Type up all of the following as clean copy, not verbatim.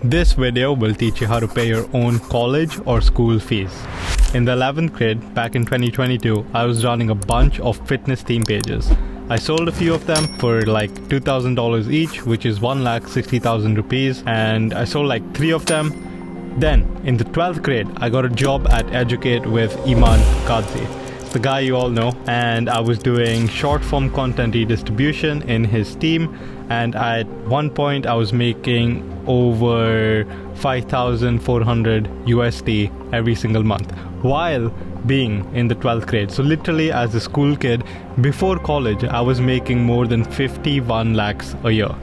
This video will teach you how to pay your own college or school fees. In the 11th grade, back in 2022, I was running a bunch of fitness theme pages. I sold a few of them for like $2,000 each, which is 1,60,000 rupees, and I sold like 3 of them. Then, in the 12th grade, I got a job at Educate with Iman Kadzi. It's the guy you all know, and I was doing short form content redistribution in his team, and at one point I was making over 5,400 USD every single month while being in the 12th grade. So literally as a school kid before college, I was making more than 51 lakhs a year.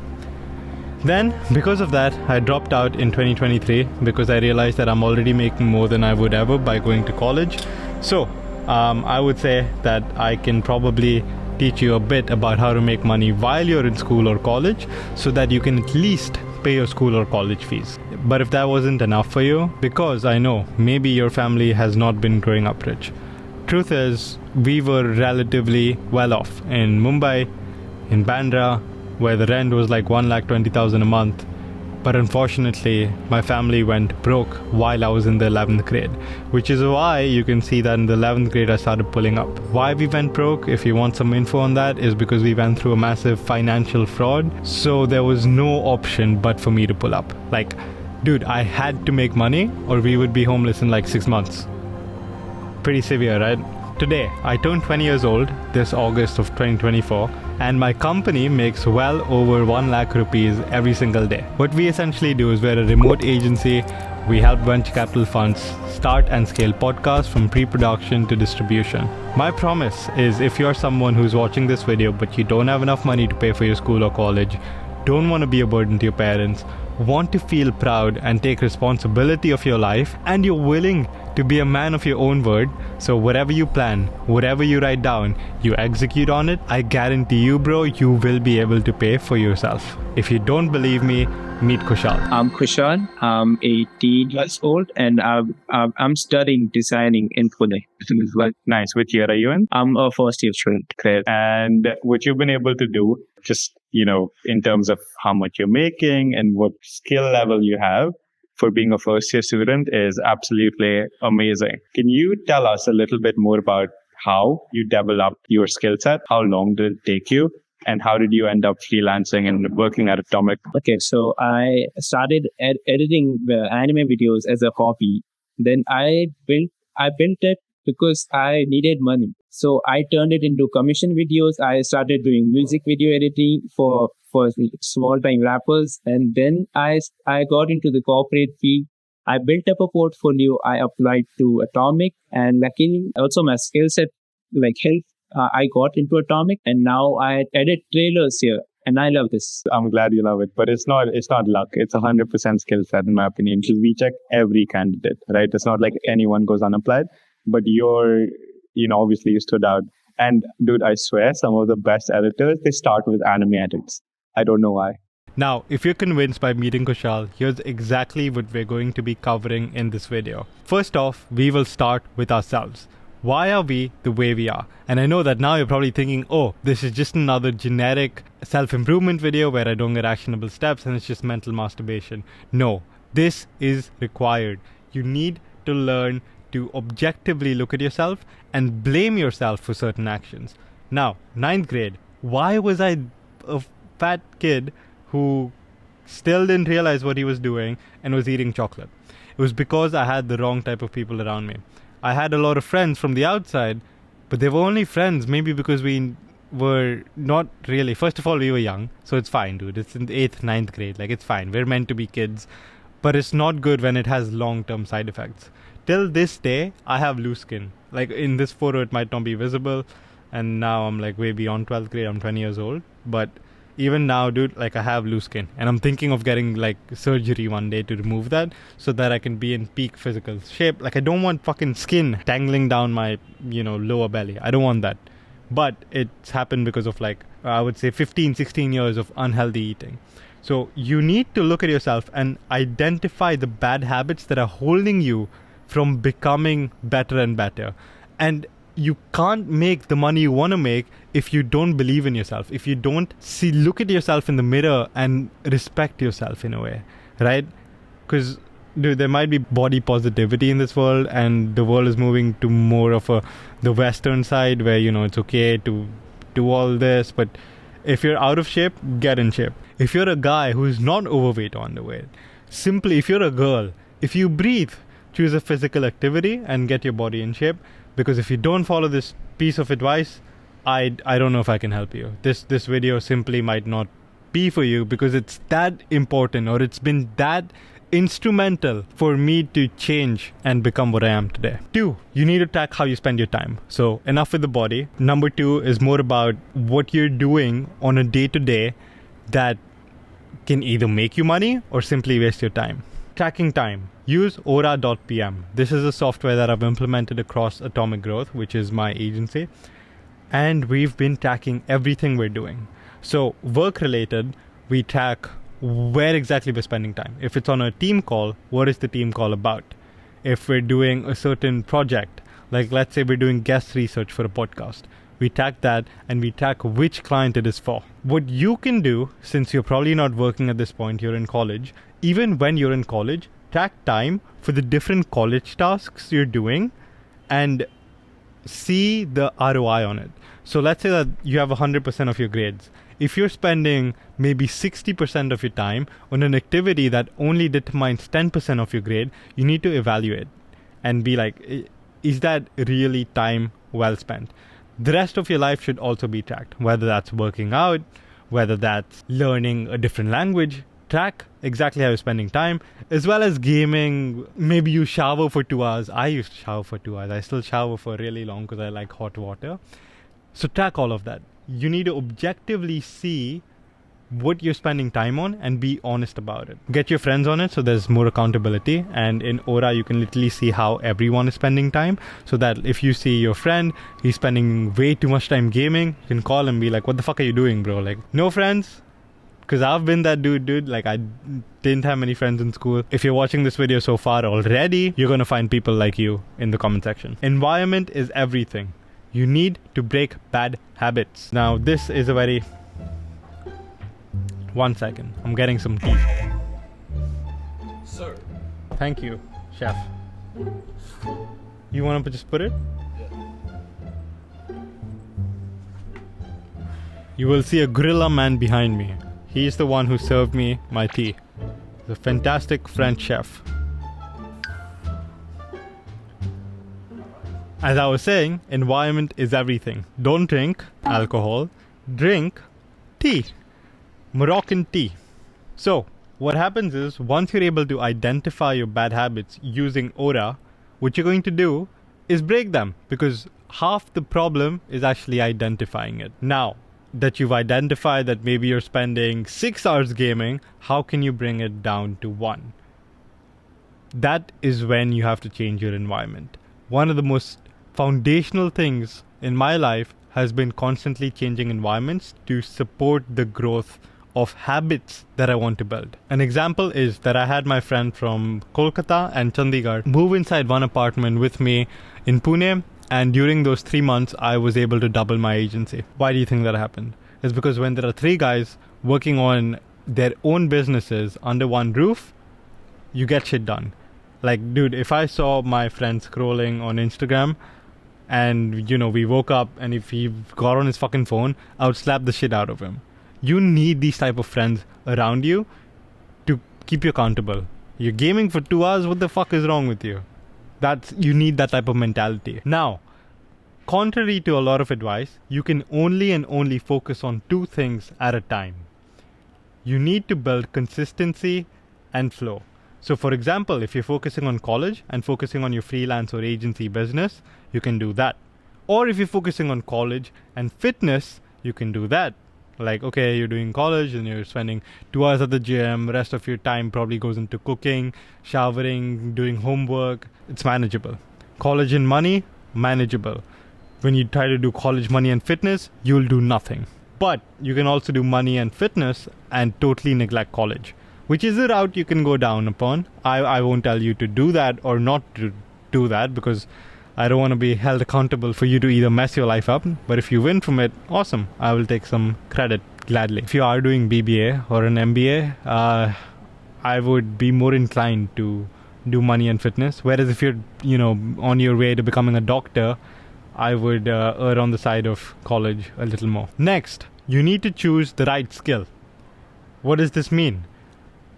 Then because of that, I dropped out in 2023 because I realized that I'm already making more than I would ever by going to college. So I would say that I can probably teach you a bit about how to make money while you're in school or college so that you can at least pay your school or college fees. But if that wasn't enough for you, because I know maybe your family has not been growing up rich. Truth is, we were relatively well off in Mumbai, in Bandra, where the rent was like 1,20,000 a month. But unfortunately, my family went broke while I was in the 11th grade, which is why you can see that in the 11th grade I started pulling up. Why we went broke, if you want some info on that, is because we went through a massive financial fraud. So there was no option but for me to pull up. Like, dude, I had to make money or we would be homeless in like 6 months. Pretty severe, right? Today, I turned 20 years old this August of 2024, and my company makes well over 1 lakh rupees every single day. What we essentially do is we're a remote agency. We help venture capital funds start and scale podcasts from pre-production to distribution. My promise is if you're someone who's watching this video but you don't have enough money to pay for your school or college, don't want to be a burden to your parents, want to feel proud and take responsibility of your life, and you're willing to be a man of your own word, so whatever you plan, whatever you write down, you execute on it, I guarantee you, bro, you will be able to pay for yourself. If you don't believe me, meet Khushal. I'm Khushal. I'm 18 years old and I'm studying designing in Pune. Nice. Which year are you in? I'm a first year student. Great. And what you've been able to do, just, in terms of how much you're making and what skill level you have for being a first year student is absolutely amazing. Can you tell us a little bit more about how you developed your skill set? How long did it take you? And how did you end up freelancing and working at Atomik? Okay, so I started editing anime videos as a hobby. Then I built it because I needed money. So I turned it into commission videos. I started doing music video editing for small time rappers. And then I got into the corporate field. I built up a portfolio. I applied to Atomik, and luckily also my skill set helped. I got into Atomik, and now I edit trailers here, and I love this. I'm glad you love it, but it's not luck. It's 100% skill set in my opinion, because we check every candidate, right? It's not like anyone goes unapplied, but obviously you stood out. And dude, I swear some of the best editors, they start with anime edits. I don't know why. Now, if you're convinced by meeting Khushal, here's exactly what we're going to be covering in this video. First off, we will start with ourselves. Why are we the way we are? And I know that now you're probably thinking, oh, this is just another generic self-improvement video where I don't get actionable steps and it's just mental masturbation. No, this is required. You need to learn to objectively look at yourself and blame yourself for certain actions. Now, 9th grade, why was I a fat kid who still didn't realize what he was doing and was eating chocolate? It was because I had the wrong type of people around me. I had a lot of friends from the outside, but they were only friends maybe because we were not really. First of all, we were young, so it's fine, dude. It's in the 8th, 9th grade. It's fine. We're meant to be kids, but it's not good when it has long-term side effects. Till this day, I have loose skin. In this photo, it might not be visible, and now I'm way beyond 12th grade. I'm 20 years old, but even now, dude, I have loose skin, and I'm thinking of getting surgery one day to remove that so that I can be in peak physical shape. I don't want fucking skin tangling down my, lower belly. I don't want that. But it's happened because of I would say 15, 16 years of unhealthy eating. So you need to look at yourself and identify the bad habits that are holding you from becoming better and better. And you can't make the money you want to make if you don't believe in yourself, if you don't look at yourself in the mirror and respect yourself in a way, right? Because, dude, there might be body positivity in this world, and the world is moving to more of the Western side where, it's okay to do all this. But if you're out of shape, get in shape. If you're a guy who is not overweight or underweight, simply, if you're a girl, if you breathe, choose a physical activity and get your body in shape. Because if you don't follow this piece of advice, I don't know if I can help you. This video simply might not be for you, because it's that important, or it's been that instrumental for me to change and become what I am today. 2, you need to track how you spend your time. So enough with the body. Number 2 is more about what you're doing on a day-to-day that can either make you money or simply waste your time. Tracking time. Use aura.pm. This is a software that I've implemented across Atomik Growth, which is my agency. And we've been tracking everything we're doing. So work related, we track where exactly we're spending time. If it's on a team call, what is the team call about? If we're doing a certain project, like let's say we're doing guest research for a podcast, we track that and we track which client it is for. What you can do, since you're probably not working at this point, you're in college, even when you're in college, track time for the different college tasks you're doing and see the ROI on it. So let's say that you have 100% of your grades. If you're spending maybe 60% of your time on an activity that only determines 10% of your grade, you need to evaluate and be like, is that really time well spent? The rest of your life should also be tracked, whether that's working out, whether that's learning a different language. Track exactly how you're spending time, as well as gaming. Maybe you shower for 2 hours. I used to shower for 2 hours. I still shower for really long because I like hot water. So track all of that. You need to objectively see what you're spending time on and be honest about it. Get your friends on it so there's more accountability. And in Aura, you can literally see how everyone is spending time, so that if you see your friend, he's spending way too much time gaming, you can call him and be like, what the fuck are you doing, bro? Like, no friends? Because I've been that dude. Like, I didn't have many friends in school. If you're watching this video so far already, you're going to find people like you in the comment section. Environment is everything. You need to break bad habits. Now, this is a very... 1 second. I'm getting some tea. Sir. Thank you, chef. You want to just put it? Yeah. You will see a gorilla man behind me. He's the one who served me my tea. The fantastic French chef. As I was saying, environment is everything. Don't drink alcohol. Drink tea. Moroccan tea. So, what happens is, once you're able to identify your bad habits using Aura, what you're going to do is break them, because half the problem is actually identifying it. Now that you've identified that maybe you're spending 6 hours gaming, how can you bring it down to 1? That is when you have to change your environment. One of the most foundational things in my life has been constantly changing environments to support the growth of habits that I want to build. An example is that I had my friend from Kolkata and Chandigarh move inside one apartment with me in Pune, and during those 3 months, I was able to double my agency. Why do you think that happened? It's because when there are 3 guys working on their own businesses under one roof, you get shit done. Like, dude, if I saw my friend scrolling on Instagram and, we woke up and if he got on his fucking phone, I would slap the shit out of him. You need these type of friends around you to keep you accountable. You're gaming for 2 hours, what the fuck is wrong with you? You need that type of mentality. Now, contrary to a lot of advice, you can only focus on 2 things at a time. You need to build consistency and flow. So for example, if you're focusing on college and focusing on your freelance or agency business, you can do that. Or if you're focusing on college and fitness, you can do that. Like, okay, you're doing college and you're spending 2 hours at the gym. Rest of your time probably goes into cooking, showering, doing homework. It's manageable. College and money, manageable. When you try to do college, money and fitness, you'll do nothing. But you can also do money and fitness and totally neglect college, which is the route you can go down upon. I won't tell you to do that or not to do that, because I don't want to be held accountable for you to either mess your life up. But if you win from it, awesome. I will take some credit gladly. If you are doing BBA or an MBA, I would be more inclined to do money and fitness. Whereas if you're, on your way to becoming a doctor, I would err on the side of college a little more. Next, you need to choose the right skill. What does this mean?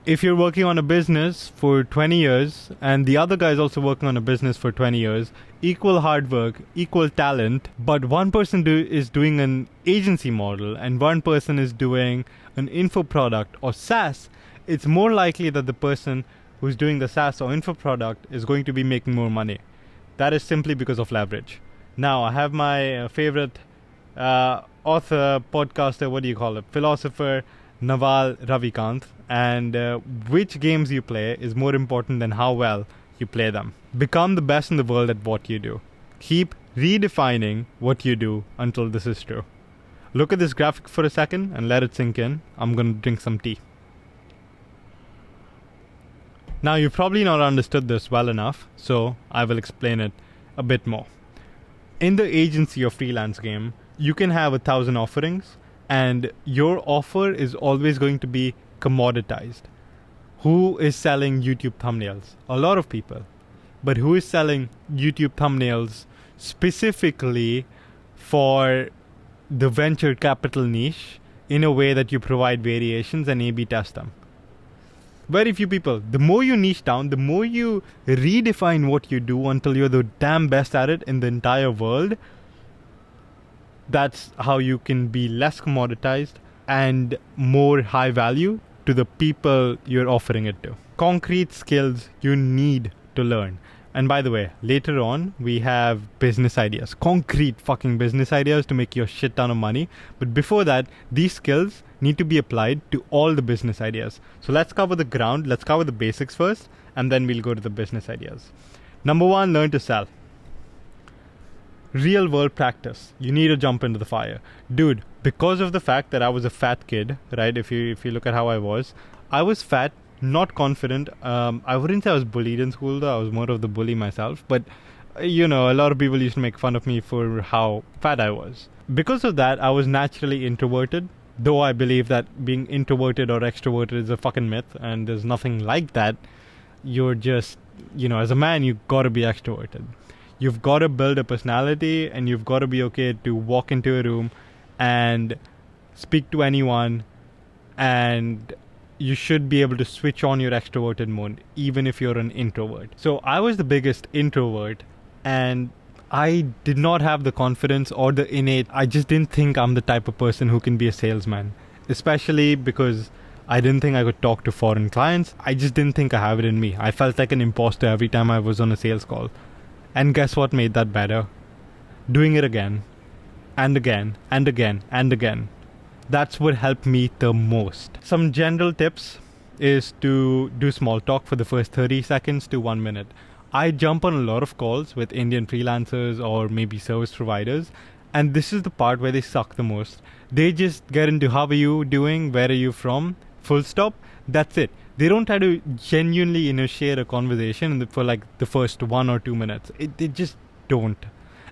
If you're working on a business for 20 years and the other guy is also working on a business for 20 years, equal hard work, equal talent, but one person is doing an agency model and one person is doing an info product or SaaS, it's more likely that the person who's doing the SaaS or info product is going to be making more money. That is simply because of leverage. Now, I have my favorite author, podcaster, philosopher, Naval Ravikant, and which games you play is more important than how well you play them. Become the best in the world at what you do. Keep redefining what you do until this is true. Look at this graphic for a second and let it sink in. I'm going to drink some tea. Now, you've probably not understood this well enough, so I will explain it a bit more. In the agency or freelance game, you can have 1,000 offerings, and your offer is always going to be commoditized. Who is selling YouTube thumbnails? A lot of people. But who is selling YouTube thumbnails specifically for the venture capital niche in a way that you provide variations and A/B test them? Very few people. The more you niche down, the more you redefine what you do until you're the damn best at it in the entire world, that's how you can be less commoditized and more high value to the people you're offering it to. Concrete skills you need to learn. And by the way, later on, we have business ideas. Concrete fucking business ideas to make you a shit ton of money. But before that, these skills need to be applied to all the business ideas. So let's cover the ground. Let's cover the basics first, and then we'll go to the business ideas. Number one, learn to sell. Real world practice. You need to jump into the fire. Dude, because of the fact that I was a fat kid, right? If you look at how I was fat, not confident. I wouldn't say I was bullied in school though. I was more of the bully myself. But, a lot of people used to make fun of me for how fat I was. Because of that, I was naturally introverted. Though I believe that being introverted or extroverted is a fucking myth. And there's nothing like that. You're just, as a man, you've got to be extroverted. You've got to build a personality and you've got to be okay to walk into a room and speak to anyone, and you should be able to switch on your extroverted mode even if you're an introvert. So I was the biggest introvert and I did not have the confidence or the innate. I just didn't think I'm the type of person who can be a salesman, especially because I didn't think I could talk to foreign clients. I just didn't think I have it in me. I felt like an imposter every time I was on a sales call. And guess what made that better? Doing it again, and again, and again, and again. That's what helped me the most. Some general tips is to do small talk for the first 30 seconds to 1 minute. I jump on a lot of calls with Indian freelancers or maybe service providers, and this is the part where they suck the most. They just get into how are you doing, where are you from, full stop, that's it. They don't try to genuinely initiate a conversation for like the first 1 or 2 minutes. They just don't.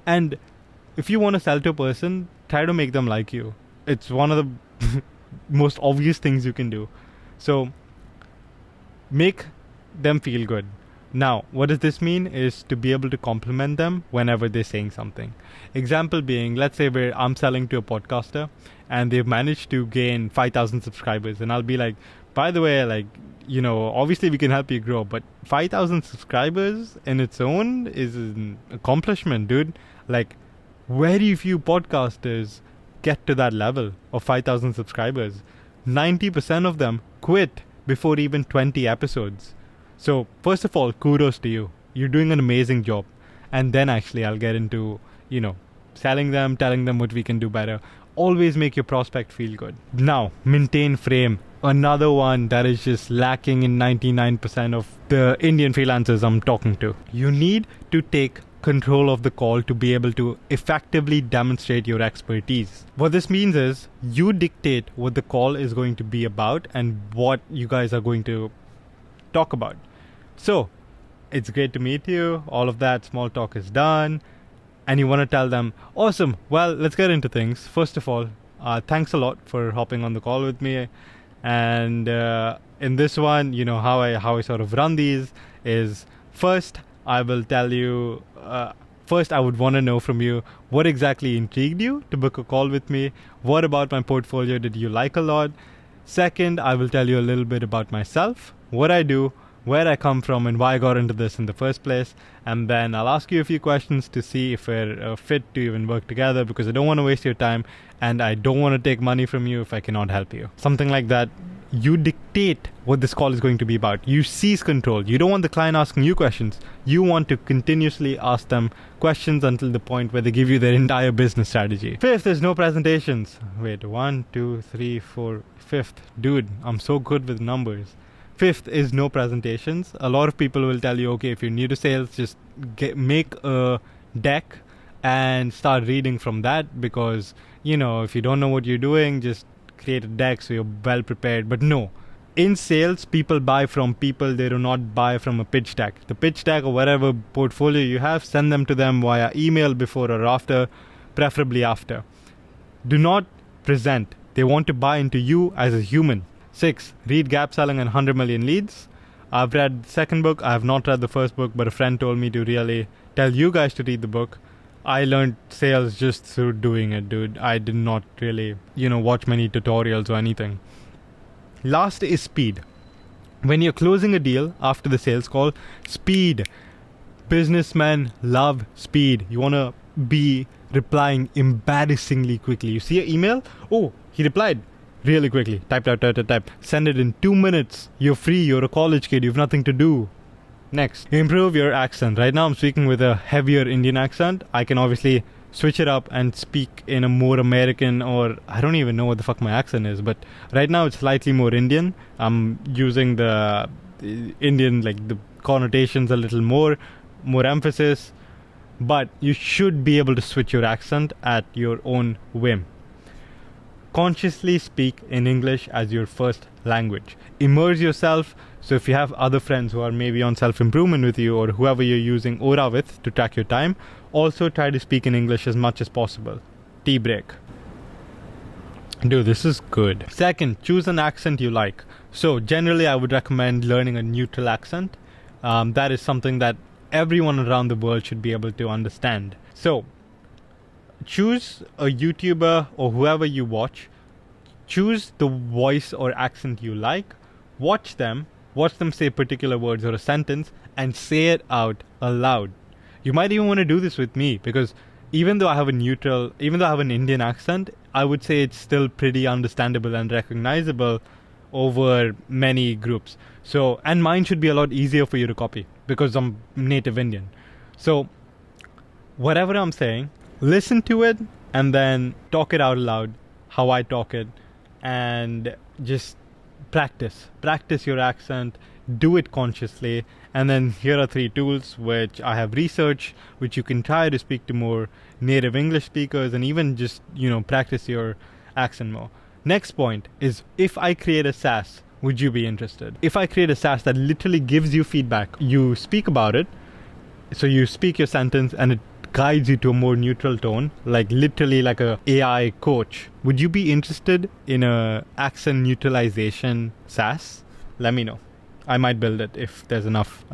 And if you want to sell to a person, try to make them like you. It's one of the most obvious things you can do. So make them feel good. Now, what does this mean is to be able to compliment them whenever they're saying something. Example being, let's say I'm selling to a podcaster and they've managed to gain 5,000 subscribers. And I'll be like, by the way, obviously we can help you grow, but 5,000 subscribers in its own is an accomplishment, dude. Like, very few podcasters get to that level of 5,000 subscribers. 90% of them quit before even 20 episodes. So first of all, kudos to you. You're doing an amazing job. And then actually I'll get into, selling them, telling them what we can do better. Always make your prospect feel good. Now, maintain frame. Another one that is just lacking in 99% of the Indian freelancers I'm talking to. You need to take control of the call to be able to effectively demonstrate your expertise. What this means is you dictate what the call is going to be about and what you guys are going to talk about. So, it's great to meet you. All of that small talk is done. And you want to tell them, awesome. Well, let's get into things. First of all, thanks a lot for hopping on the call with me. And in this one, how I sort of run these is first I will tell you. First, I would want to know from you what exactly intrigued you to book a call with me. What about my portfolio did you like a lot? Second, I will tell you a little bit about myself, what I do, where I come from, and why I got into this in the first place. And then I'll ask you a few questions to see if we're fit to even work together, because I don't want to waste your time and I don't want to take money from you if I cannot help you. Something like that. You dictate what this call is going to be about. You seize control. You don't want the client asking you questions. You want to continuously ask them questions until the point where they give you their entire business strategy. Fifth is no presentations. Wait, 1, 2, 3, 4. Fifth. Dude, I'm so good with numbers. Fifth is no presentations. A lot of people will tell you, okay, if you're new to sales, just make a deck and start reading from that, because, if you don't know what you're doing, just create a deck so you're well prepared. But no, in sales, people buy from people. They do not buy from a pitch deck. The pitch deck or whatever portfolio you have, send them to them via email before or after, preferably after. Do not present. They want to buy into you as a human. 6, read Gap Selling and 100 Million Leads. I've read the second book. I have not read the first book, but a friend told me to really tell you guys to read the book. I learned sales just through doing it, dude. I did not really, watch many tutorials or anything. Last is speed. When you're closing a deal after the sales call, speed. Businessmen love speed. You want to be replying embarrassingly quickly. You see an email? Oh, he replied really quickly. Type. Send it in 2 minutes. You're free. You're a college kid. You have nothing to do. Next, improve your accent. Right now I'm speaking with a heavier Indian accent. I can obviously switch it up and speak in a more American, or I don't even know what the fuck my accent is, but right now it's slightly more Indian. I'm using the Indian, like the connotations a little more emphasis, but you should be able to switch your accent at your own whim. Consciously speak in English as your first language. Immerse yourself. So if you have other friends who are maybe on self-improvement with you, or whoever you're using Aura with to track your time, also try to speak in English as much as possible. Tea break. Dude, this is good. Second, choose an accent you like. So generally I would recommend learning a neutral accent. That is something that everyone around the world should be able to understand. So choose a YouTuber or whoever you watch. Choose the voice or accent you like. Watch them say particular words or a sentence and say it out aloud. You might even want to do this with me, because even though I have an Indian accent, I would say it's still pretty understandable and recognizable over many groups. So, and mine should be a lot easier for you to copy because I'm native Indian. So, whatever I'm saying, listen to it and then talk it out loud, how I talk it, and just practice your accent, do it consciously. And then here are 3 tools which I have researched, which you can try to speak to more native English speakers and even just, practice your accent more. Next point is, if I create a SaaS, would you be interested? If I create a SaaS that literally gives you feedback, you speak about it, so you speak your sentence and it guides you to a more neutral tone, like literally like a AI coach. Would you be interested in a accent neutralization SaaS? Let me know. I might build it if there's enough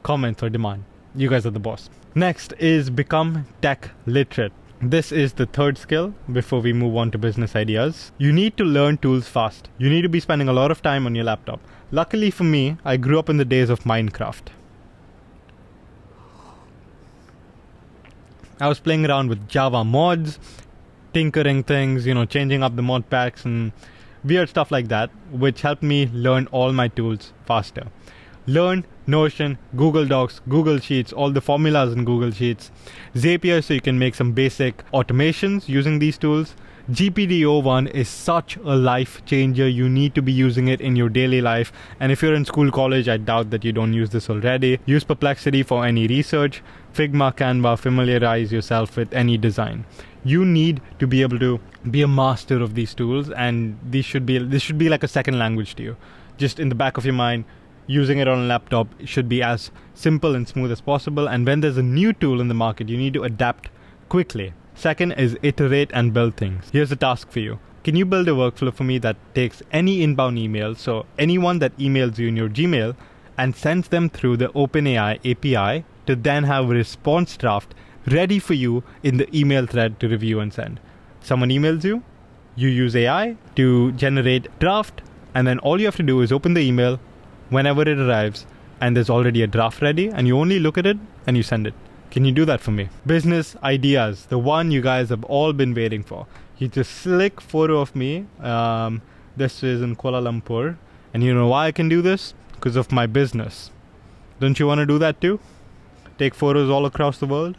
comments or demand. You guys are the boss. Next is become tech literate. This is the third skill before we move on to business ideas. You need to learn tools fast. You need to be spending a lot of time on your laptop. Luckily for me, I grew up in the days of Minecraft. I was playing around with Java mods, tinkering things, changing up the mod packs and weird stuff like that, which helped me learn all my tools faster. Learn Notion, Google Docs, Google Sheets, all the formulas in Google Sheets, Zapier so you can make some basic automations using these tools. GPT-01 is such a life changer. You need to be using it in your daily life. And if you're in school, college, I doubt that you don't use this already. Use Perplexity for any research. Figma, Canva, familiarize yourself with any design. You need to be able to be a master of these tools, and this should be like a second language to you. Just in the back of your mind, using it on a laptop should be as simple and smooth as possible. And when there's a new tool in the market, you need to adapt quickly. Second is iterate and build things. Here's a task for you. can you build a workflow for me that takes any inbound email, so anyone that emails you in your Gmail, and sends them through the OpenAI API to then have a response draft ready for you in the email thread to review and send. Someone emails you, you use AI to generate draft, and then all you have to do is open the email whenever it arrives, and there's already a draft ready, and you only look at it and you send it. Can you do that for me? Business ideas, the one you guys have all been waiting for. Here's a slick photo of me. This is in Kuala Lumpur. And you know why I can do this? Because of my business. Don't you want to do that too? Take photos all across the world?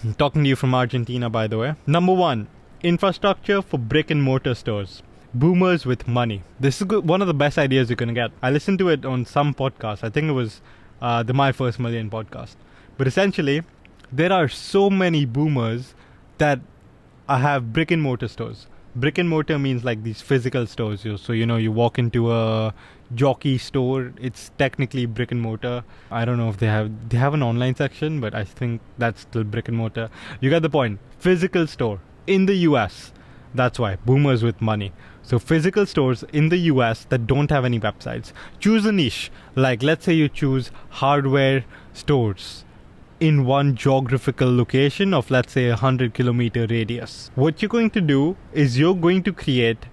I'm talking to you from Argentina, by the way. Number 1, infrastructure for brick and mortar stores. Boomers with money. This is one of the best ideas you're going to get. I listened to it on some podcast. I think it was the My First Million podcast. But essentially, there are so many boomers that have brick and mortar stores. Brick and mortar means like these physical stores. So, you walk into a jockey store, it's technically brick and mortar. I don't know if they have an online section, but I think that's still brick and mortar. You get the point. Physical store in the US. That's why boomers with money. So physical stores in the US that don't have any websites. Choose a niche. Like let's say you choose hardware stores in one geographical location of let's say 100-kilometer radius. What you're going to do is you're going to create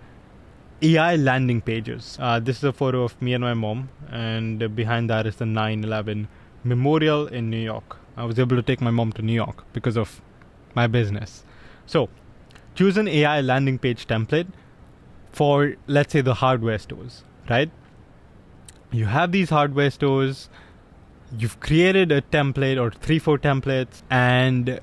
AI landing pages. This is a photo of me and my mom, and behind that is the 9/11 memorial in New York. I was able to take my mom to New York because of my business. So choose an AI landing page template for, let's say, the hardware stores, right? You have these hardware stores, you've created a template or 3-4 templates, and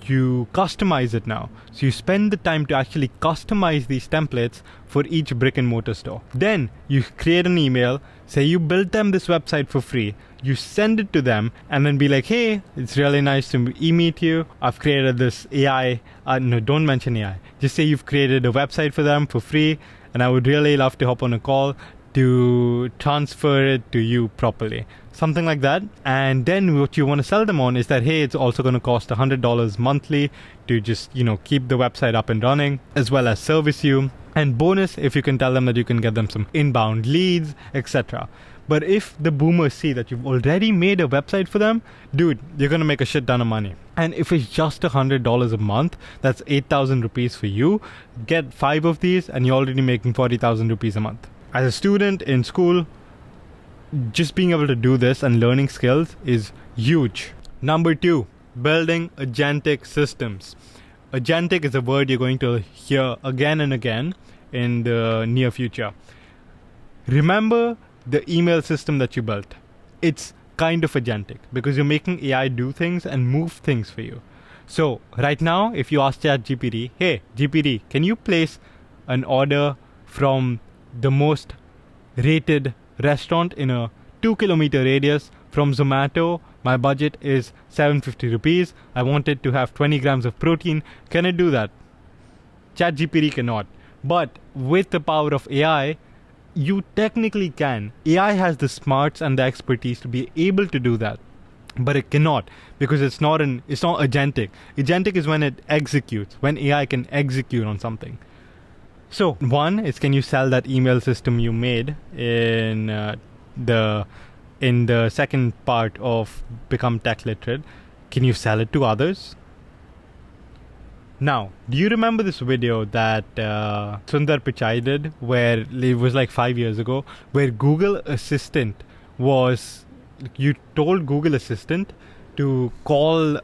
you customize it now. So you spend the time to actually customize these templates for each brick and mortar store. Then you create an email, say you built them this website for free, you send it to them, and then be like, hey, it's really nice to meet you. I've created this AI. No, don't mention AI. Just say you've created a website for them for free, and I would really love to hop on a call to transfer it to you properly. Something like that. And then what you want to sell them on is that, hey, it's also going to cost $100 monthly to just, keep the website up and running, as well as service you. And bonus, if you can tell them that you can get them some inbound leads, etc. But if the boomers see that you've already made a website for them, dude, you're going to make a shit ton of money. And if it's just $100 a month, that's 8,000 rupees for you. Get 5 of these and you're already making 40,000 rupees a month. As a student in school, just being able to do this and learning skills is huge. Number 2, building agentic systems. Agentic is a word you're going to hear again and again in the near future. Remember the email system that you built. It's kind of agentic because you're making AI do things and move things for you. So right now, if you ask ChatGPT, hey, GPT, can you place an order from the most rated restaurant in a 2-kilometer radius from Zomato? My budget is 750 rupees. I want it to have 20 grams of protein. Can it do that? ChatGPT cannot. But with the power of AI, you technically can. AI has the smarts and the expertise to be able to do that. But it cannot, because it's not agentic. Agentic is when it executes, when AI can execute on something. So one is, can you sell that email system you made in the second part of Become Tech Literate? Can you sell it to others? Now, do you remember this video that Sundar Pichai did, where it was like 5 years ago, where Google Assistant was, you told Google Assistant to call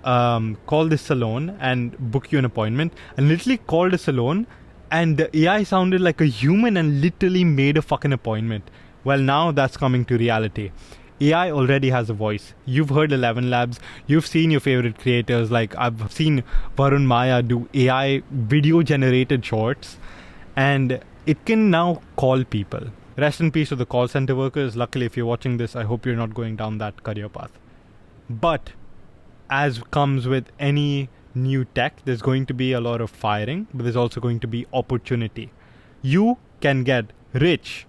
this salon and book you an appointment, and literally called a salon, and the AI sounded like a human and literally made a fucking appointment. Well, now that's coming to reality. AI already has a voice. You've heard 11 Labs. You've seen your favorite creators. Like I've seen Varun Maya do AI video generated shorts, and it can now call people. Rest in peace to the call center workers. Luckily, if you're watching this, I hope you're not going down that career path. But as comes with any new tech, there's going to be a lot of firing, but there's also going to be opportunity. You can get rich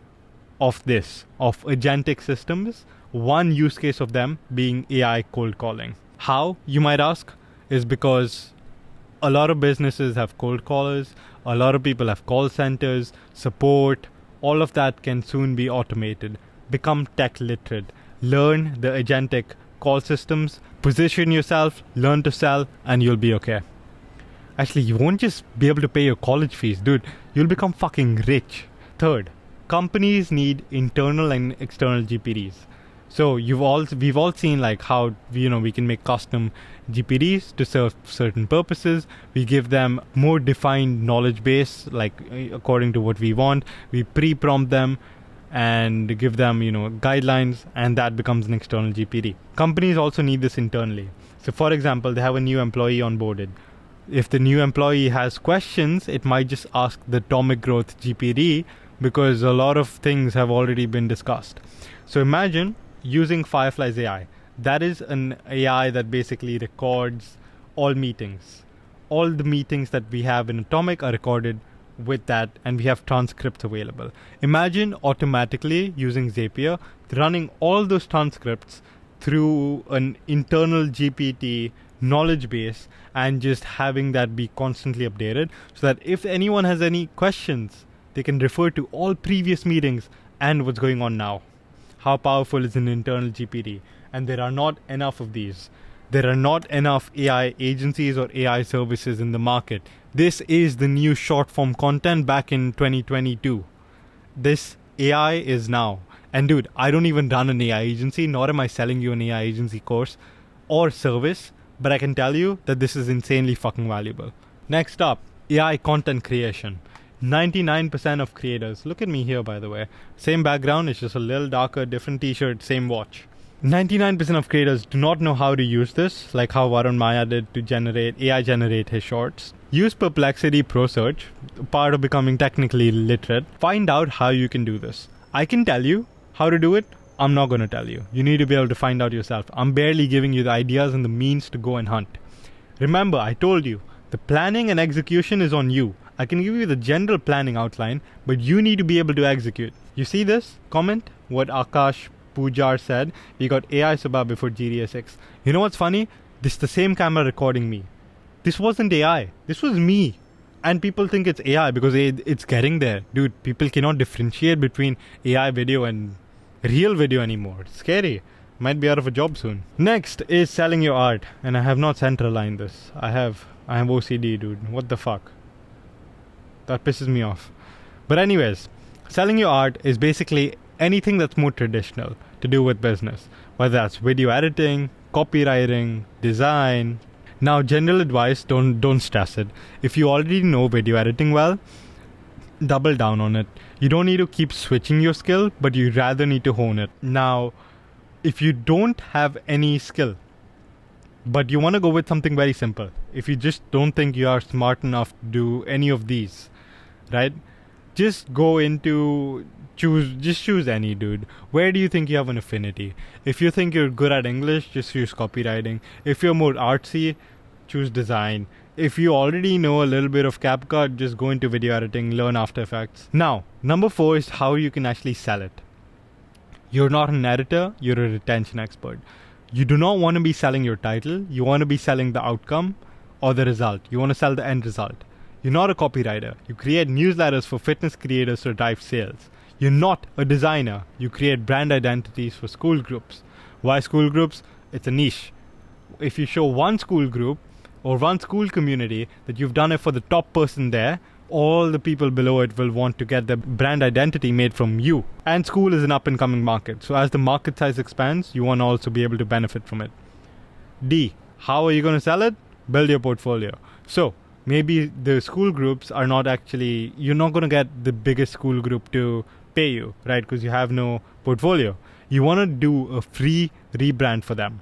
of agentic systems. One use case of them being AI cold calling. How, you might ask, is because A lot of businesses have cold callers. A lot of people have call centers, support. All of that can soon be automated. Become tech literate. Learn the agentic call systems. Position yourself, learn to sell, and you'll be okay. Actually, you won't just be able to pay your college fees, dude. You'll become fucking rich. Third, companies need internal and external GPDs. So we've all seen like how we can make custom GPDs to serve certain purposes. We give them more defined knowledge base, like according to what we want. We pre-prompt them and give them guidelines, and that becomes an external GPD. Companies also need this internally. So for example, they have a new employee onboarded. If the new employee has questions, it might just ask the Atomic Growth GPD, because a lot of things have already been discussed. So imagine using Firefly's AI. That is an AI that basically records all meetings. All the meetings that we have in Atomic are recorded with that, and we have transcripts available. Imagine automatically using Zapier running all those transcripts through an internal GPT knowledge base and just having that be constantly updated, so that if anyone has any questions, they can refer to all previous meetings and what's going on now. How powerful is an internal GPD? And there are not enough of these. There are not enough AI agencies or AI services in the market. This is the new short form content back in 2022. This AI is now. And dude, I don't even run an AI agency, nor am I selling you an AI agency course or service, but I can tell you that this is insanely fucking valuable. Next up, AI content creation. 99% of creators, look at me here by the way, same background, it's just a little darker, different t-shirt, same watch. 99% of creators do not know how to use this, like how Varun Maya did to AI generate his shorts. Use Perplexity Pro Search, part of becoming technically literate. Find out how you can do this. I can tell you how to do it. I'm not going to tell you. You need to be able to find out yourself. I'm barely giving you the ideas and the means to go and hunt. Remember, I told you, the planning and execution is on you. I can give you the general planning outline, but you need to be able to execute. You see this comment? What Akash Pujar said, we got AI Subha before GDS6. You know what's funny? This is the same camera recording me. This wasn't AI. This was me. And people think it's AI because it's getting there. Dude, people cannot differentiate between AI video and real video anymore. It's scary. Might be out of a job soon. Next is selling your art. And I have not centerlined this. I have OCD, dude. What the fuck? That pisses me off. But anyways, selling your art is basically anything that's more traditional to do with business. Whether that's video editing, copywriting, design. Now, general advice, don't stress it. If you already know video editing well, double down on it. You don't need to keep switching your skill, but you rather need to hone it. Now, if you don't have any skill, but you want to go with something very simple, if you just don't think you are smart enough to do any of these, right? Just go into choose any, dude. Where do you think you have an affinity? If you think you're good at English, just use copywriting. If you're more artsy, choose design. If you already know a little bit of CapCut, just go into video editing, learn After Effects. Now, number 4 is how you can actually sell it. You're not an editor, you're a retention expert. You do not want to be selling your title. You want to be selling the outcome or the result. You want to sell the end result. You're not a copywriter. You create newsletters for fitness creators to drive sales. You're not a designer. You create brand identities for school groups. Why school groups? It's a niche. If you show one school group or one school community that you've done it for the top person there, all the people below it will want to get their brand identity made from you. And school is an up and coming market. So as the market size expands, you want to also be able to benefit from it. D, how are you going to sell it? Build your portfolio. So maybe the school groups are not actually, you're not going to get the biggest school group to pay you, right? Because you have no portfolio. You want to do a free rebrand for them.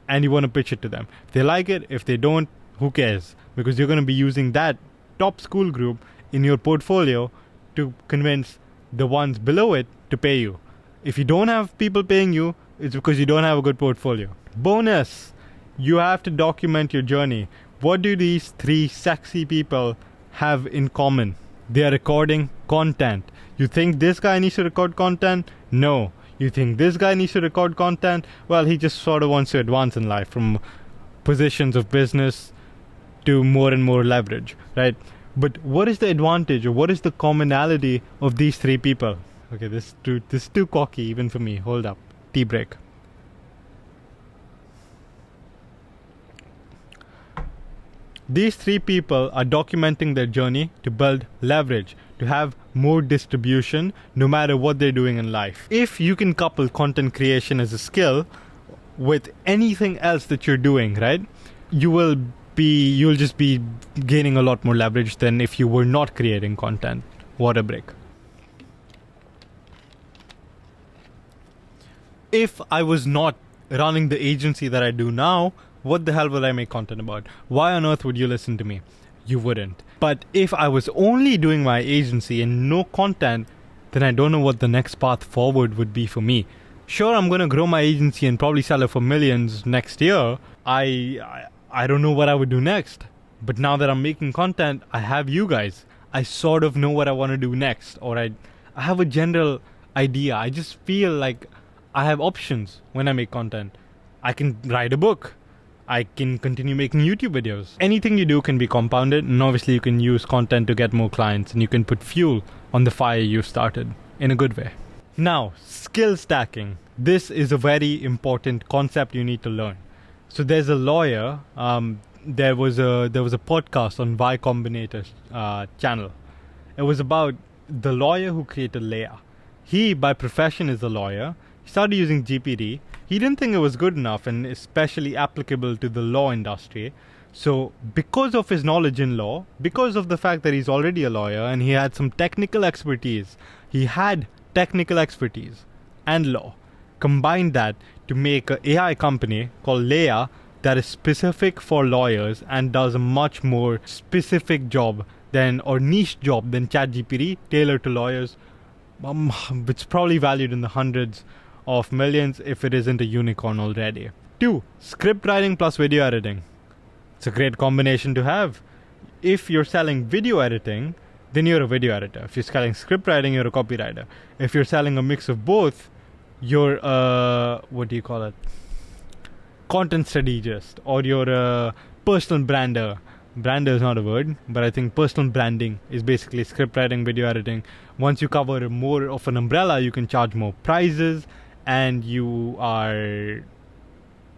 And you want to pitch it to them. If they like it, if they don't, who cares? Because you're going to be using that top school group in your portfolio to convince the ones below it to pay you. If you don't have people paying you, it's because you don't have a good portfolio. Bonus! You have to document your journey. What do these 3 sexy people have in common? They are recording content. You think this guy needs to record content? No. You think this guy needs to record content? Well, he just sort of wants to advance in life from positions of business to more and more leverage, right? But what is the advantage or what is the commonality of these three people? Okay, this is too cocky even for me. Hold up. Tea break. These three people are documenting their journey to build leverage, to have more distribution no matter what they're doing in life. If you can couple content creation as a skill with anything else that you're doing, right, you'll just be gaining a lot more leverage than if you were not creating content. Water break. If I was not running the agency that I do now, what the hell will I make content about? Why on earth would you listen to me? You wouldn't. But if I was only doing my agency and no content, then I don't know what the next path forward would be for me. Sure, I'm going to grow my agency and probably sell it for millions next year. I don't know what I would do next. But now that I'm making content, I have you guys. I sort of know what I want to do next. Or I have a general idea. I just feel like I have options when I make content. I can write a book. I can continue making YouTube videos. Anything you do can be compounded, and obviously you can use content to get more clients, and you can put fuel on the fire you started in a good way. Now, skill stacking. This is a very important concept you need to learn. So there's a lawyer. There was a podcast on Y Combinator's channel. It was about the lawyer who created Leia. He, by profession, is a lawyer. He started using GPT. He didn't think it was good enough and especially applicable to the law industry. So because of his knowledge in law, because of the fact that he's already a lawyer and he had some technical expertise, and law, combined that to make an AI company called Leia that is specific for lawyers and does a much more specific job or niche job than ChatGPT, tailored to lawyers, which is probably valued in the hundreds of millions if it isn't a unicorn already. 2. Script writing plus video editing. It's a great combination to have. If you're selling video editing, then you're a video editor. If you're selling script writing, you're a copywriter. If you're selling a mix of both, you're a, content strategist, or you're a personal brander. Brander is not a word, but I think personal branding is basically script writing, video editing. Once you cover more of an umbrella, you can charge more prices, and you are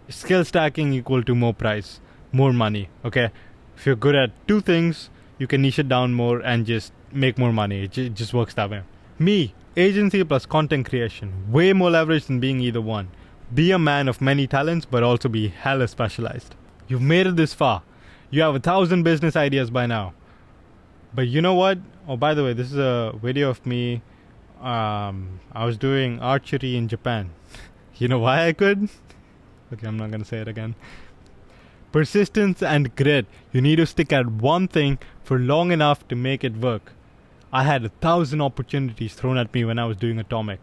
skill stacking equal to more price, more money. Okay, if you're good at two things, you can niche it down more and just make more money. It just works that way. Me, agency plus content creation, way more leverage than being either one. Be a man of many talents, but also be hella specialized. You've made it this far. You have 1,000 business ideas by now. But you know what? Oh, by the way, this is a video of me. I was doing archery in Japan. You know why I could? Okay, I'm not going to say it again. Persistence and grit. You need to stick at one thing for long enough to make it work. I had 1,000 opportunities thrown at me when I was doing Atomik.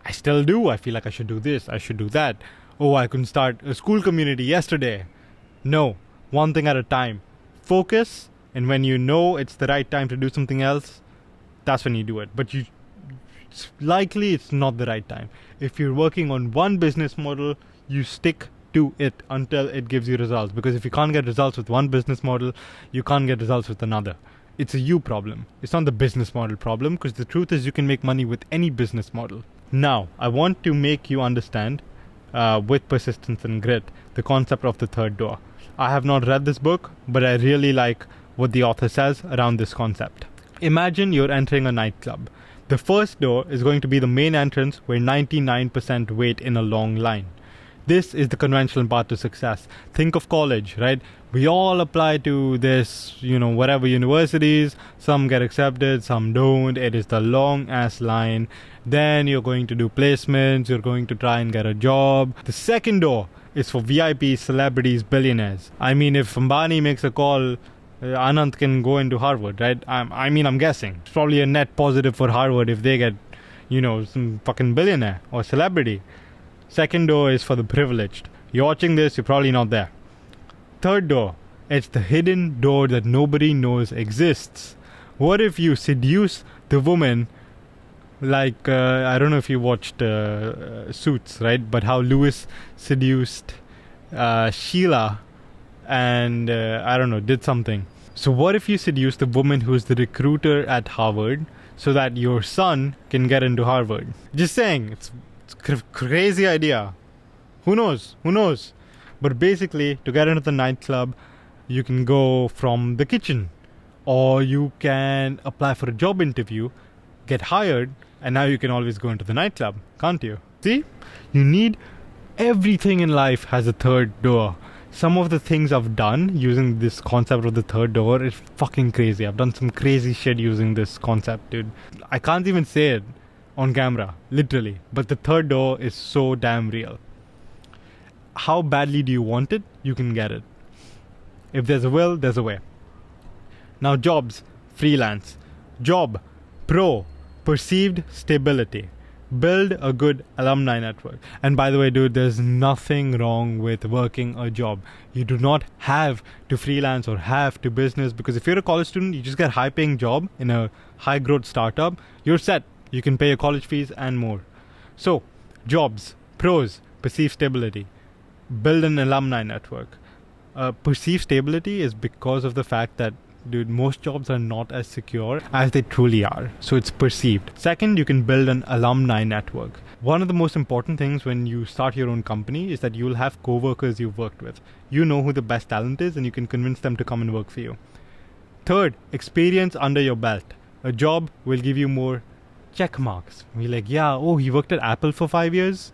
I still do. I feel like I should do this. I should do that. Oh, I couldn't start a school community yesterday. No. One thing at a time. Focus, and when you know it's the right time to do something else, that's when you do it. But it's likely it's not the right time. If you're working on one business model, you stick to it until it gives you results. Because if you can't get results with one business model, you can't get results with another. It's a you problem. It's not the business model problem, because the truth is you can make money with any business model. Now, I want to make you understand, with persistence and grit, the concept of the third door. I have not read this book, but I really like what the author says around this concept. Imagine you're entering a nightclub. The first door is going to be the main entrance where 99% wait in a long line. This is the conventional path to success. Think of college, right? We all apply to this, whatever universities. Some get accepted, some don't. It is the long ass line. Then you're going to do placements. You're going to try and get a job. The second door is for VIPs, celebrities, billionaires. I mean, if Ambani makes a call, Anant can go into Harvard, right? I'm guessing. It's probably a net positive for Harvard if they get, some fucking billionaire or celebrity. Second door is for the privileged. You're watching this, you're probably not there. Third door, it's the hidden door that nobody knows exists. What if you seduce the woman like, I don't know if you watched Suits, right? But how Lewis seduced Sheila and I don't know, did something. So what if you seduce the woman who's the recruiter at Harvard so that your son can get into Harvard? Just saying, it's crazy idea. Who knows? But basically, to get into the nightclub, you can go from the kitchen, or you can apply for a job interview, get hired, and now you can always go into the nightclub, can't you? See? You need everything in life has a third door. Some of the things I've done using this concept of the third door is fucking crazy. I've done some crazy shit using this concept, dude. I can't even say it on camera, literally. But the third door is so damn real. How badly do you want it? You can get it. If there's a will, there's a way. Now jobs, freelance. Job, pro, perceived stability. Build a good alumni network. And by the way, dude, there's nothing wrong with working a job. You do not have to freelance or have to business, because if you're a college student, you just get a high paying job in a high growth startup, you're set. You can pay your college fees and more. So, jobs, pros, perceived stability. Build an alumni network. Perceived stability is because of the fact that, dude, most jobs are not as secure as they truly are. So it's perceived. Second, you can build an alumni network. One of the most important things when you start your own company is that you will have co-workers you've worked with. You know who the best talent is and you can convince them to come and work for you. Third, experience under your belt. A job will give you more check marks. You're like, yeah, oh, he worked at Apple for 5 years.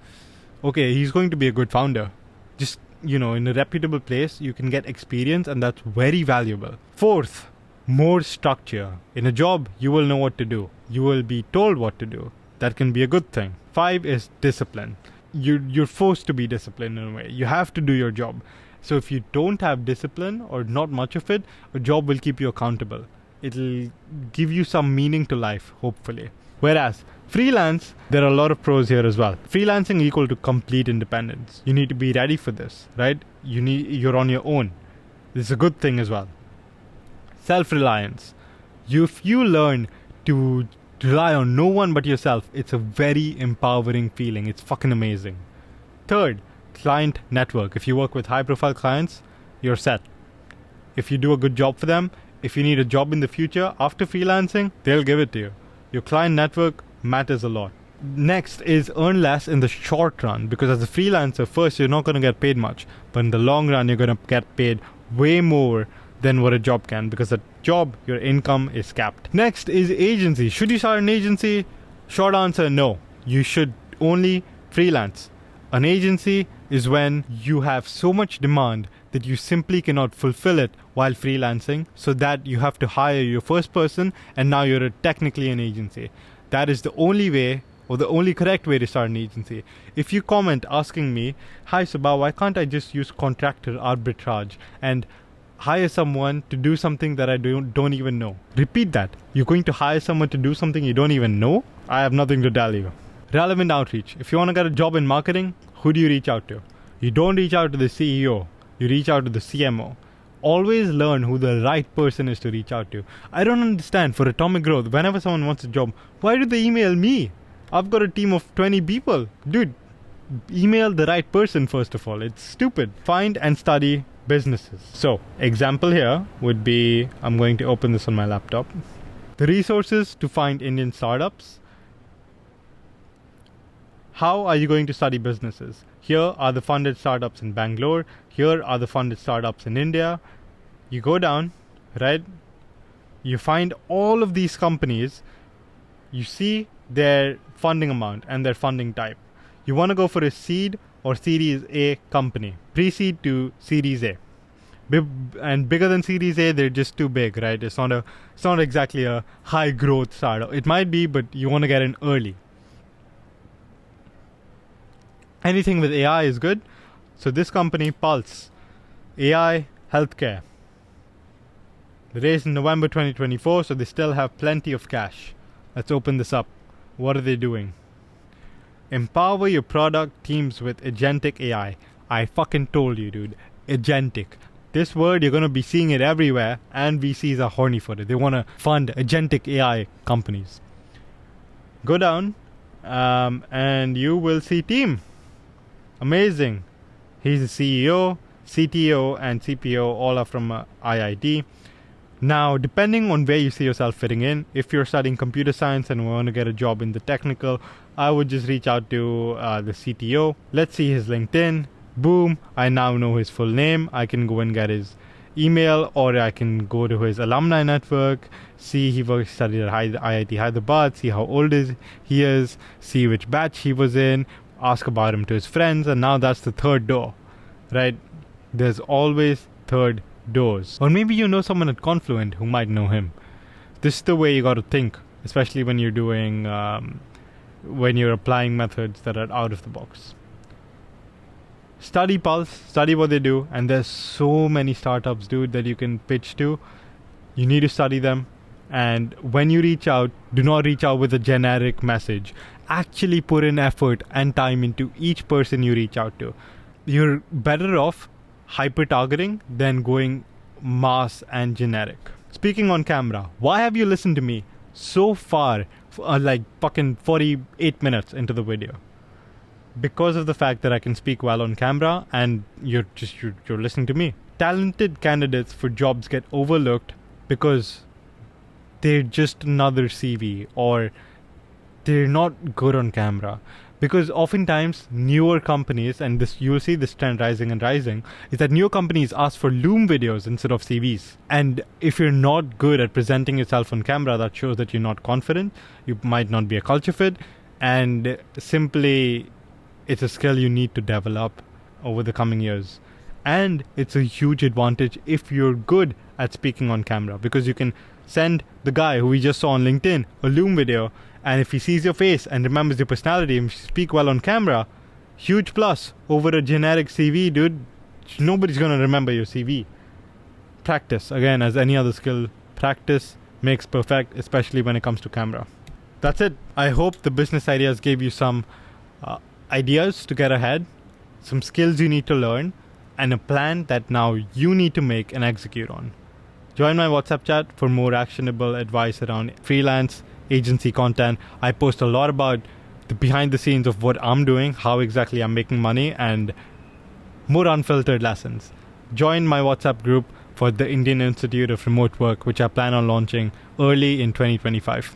Okay, he's going to be a good founder. Just, in a reputable place, you can get experience, and that's very valuable. Fourth, more structure. In a job, you will know what to do. You will be told what to do. That can be a good thing. 5 is discipline. You're forced to be disciplined in a way. You have to do your job. So if you don't have discipline or not much of it, a job will keep you accountable. It'll give you some meaning to life, hopefully. Whereas freelance, there are a lot of pros here as well. Freelancing equal to complete independence. You need to be ready for this, right? You're on your own. This is a good thing as well. Self-reliance. If you learn to rely on no one but yourself, it's a very empowering feeling. It's fucking amazing. Third, client network. If you work with high-profile clients, you're set. If you do a good job for them, if you need a job in the future after freelancing, they'll give it to you. Your client network matters a lot. Next is earn less in the short run, because as a freelancer, first, you're not going to get paid much, but in the long run, you're going to get paid way more than what a job can, because a job, your income is capped. Next is agency. Should you start an agency? Short answer, no. You should only freelance. An agency is when you have so much demand that you simply cannot fulfill it while freelancing, so that you have to hire your first person, and now you're technically an agency. That is the only way, or the only correct way to start an agency. If you comment asking me, hi Subha, why can't I just use contractor arbitrage and hire someone to do something that I don't even know? Repeat that. You're going to hire someone to do something you don't even know? I have nothing to tell you. Relevant outreach. If you want to get a job in marketing, who do you reach out to? You don't reach out to the CEO. You reach out to the CMO. Always learn who the right person is to reach out to. I don't understand, for Atomik Growth, whenever someone wants a job, why do they email me? I've got a team of 20 people. Dude, email the right person first of all. It's stupid. Find and study businesses. So, example here would be, I'm going to open this on my laptop. The resources to find Indian startups. How are you going to study businesses? Here are the funded startups in Bangalore. Here are the funded startups in India. You go down, right? You find all of these companies. You see their funding amount and their funding type. You want to go for a seed or Series A company. Pre-seed to Series A. And bigger than Series A, they're just too big, right? It's not exactly a high growth startup. It might be, but you want to get in early. Anything with AI is good. So this company, Pulse, AI Healthcare. They raised in November 2024, so they still have plenty of cash. Let's open this up. What are they doing? Empower your product teams with agentic AI. I fucking told you, dude. Agentic. This word, you're going to be seeing it everywhere, and VCs are horny for it. They want to fund agentic AI companies. Go down, and you will see team. Amazing. He's the CEO. CTO and CPO all are from IIT. Now, depending on where you see yourself fitting in, if you're studying computer science and want to get a job in the technical, I would just reach out to the CTO. Let's see his LinkedIn. Boom, I now know his full name. I can go and get his email, or I can go to his alumni network, see he studied at IIT Hyderabad, see how old he is, see which batch he was in, ask about him to his friends, and now that's the third door, right? There's always third doors. Or maybe you know someone at Confluent who might know him. This is the way you got to think, especially when you're doing, when you're applying methods that are out of the box. Study Pulse, study what they do, and there's so many startups, dude, that you can pitch to. You need to study them, and when you reach out, do not reach out with a generic message. Actually put in effort and time into each person you reach out to. You're better off hyper-targeting than going mass and generic. Speaking on camera, why have you listened to me so far, like fucking 48 minutes into the video? Because of the fact that I can speak well on camera, and you're listening to me. Talented candidates for jobs get overlooked because they're just another CV, or they're not good on camera. Because oftentimes newer companies, and this you'll see this trend rising, is that newer companies ask for Loom videos instead of CVs. And if you're not good at presenting yourself on camera, that shows that you're not confident. You might not be a culture fit, and simply it's a skill you need to develop over the coming years. And it's a huge advantage if you're good at speaking on camera, because you can send the guy who we just saw on LinkedIn a Loom video, and if he sees your face and remembers your personality and speak well on camera, huge plus over a generic CV, dude. Nobody's going to remember your CV. Practice, again, as any other skill, practice makes perfect, especially when it comes to camera. That's it. I hope the business ideas gave you some ideas to get ahead, some skills you need to learn, and a plan that now you need to make and execute on. Join my WhatsApp chat for more actionable advice around freelance agency content. I post a lot about the behind the scenes of what I'm doing, how exactly I'm making money, and more unfiltered lessons. Join my WhatsApp group for the Indian Institute of Remote Work, which I plan on launching early in 2025.